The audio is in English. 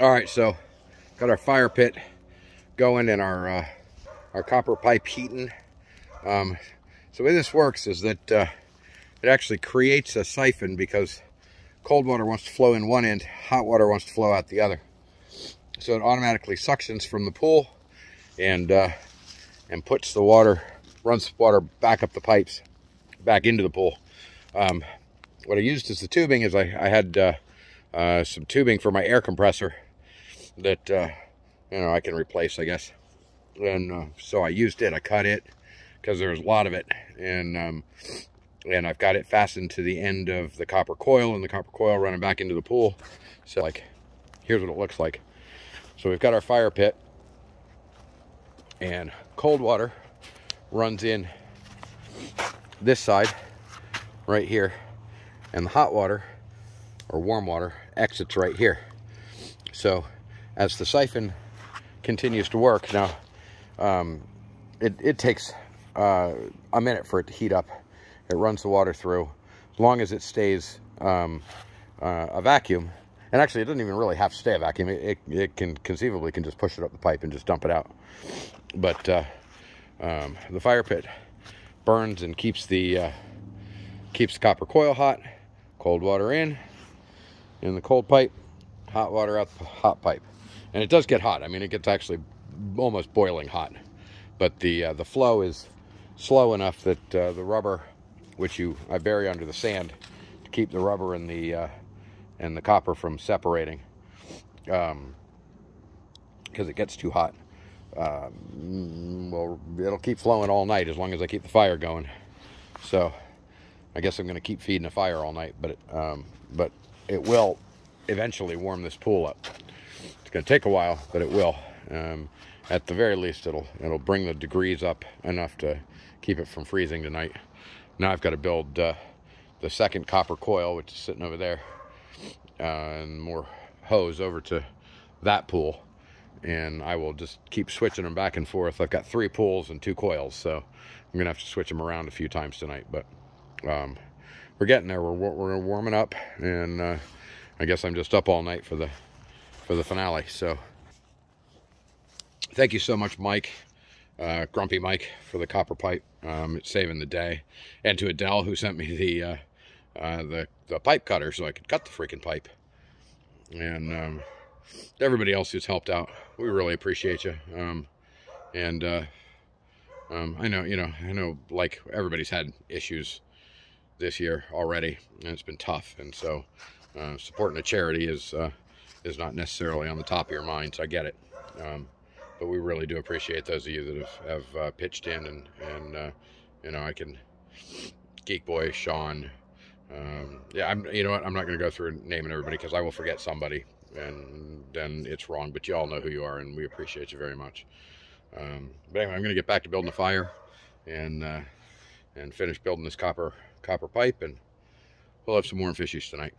All right, so got our fire pit going and our copper pipe heating. So the way this works is that it actually creates a siphon because cold water wants to flow in one end, hot water wants to flow out the other. So it automatically suctions from the pool and puts the water, runs the water back up the pipes, back into the pool. What I used as the tubing is I had some tubing for my air compressor that you know, I can replace, I guess. And so I used it. I cut it because there's a lot of it, and I've got it fastened to the end of the copper coil, and the copper coil running back into the pool. So like, here's what it looks like. So we've got our fire pit, and cold water runs in this side right here, and the hot water or warm water exits right here. So as the siphon continues to work now, it takes a minute for it to heat up. It runs the water through as long as it stays a vacuum. And actually, it doesn't even really have to stay a vacuum. It can conceivably just push it up the pipe and just dump it out. But the fire pit burns and keeps the copper coil hot. Cold water in the cold pipe, hot water out the hot pipe. And it does get hot. I mean, it gets actually almost boiling hot. But the flow is slow enough that the rubber, which I bury under the sand to keep the rubber and the copper from separating, because it gets too hot. Well, it'll keep flowing all night as long as I keep the fire going. So I guess I'm going to keep feeding the fire all night, but it will eventually warm this pool up. It's going to take a while, but it will. At the very least, it'll bring the degrees up enough to keep it from freezing tonight. Now I've got to build the second copper coil, which is sitting over there, and more hose over to that pool, and I will just keep switching them back and forth. I've got 3 pools and 2 coils, so I'm gonna have to switch them around a few times tonight, but we're getting there. We're warming up, and I guess I'm just up all night for the finale. So thank you so much, Mike, Grumpy Mike, for the copper pipe. It's saving the day. And to Adele, who sent me the pipe cutter so I could cut the freaking pipe. And everybody else who's helped out, we really appreciate you. I know like everybody's had issues this year already, and it's been tough. And so supporting a charity is not necessarily on the top of your mind, so I get it. But we really do appreciate those of you that have pitched in, and you know, I can, Geek Boy, Sean, yeah, you know what, I'm not going to go through naming everybody because I will forget somebody, and then it's wrong, but you all know who you are, and we appreciate you very much. But anyway, I'm going to get back to building the fire, and finish building this copper pipe, and we'll have some more fishies tonight.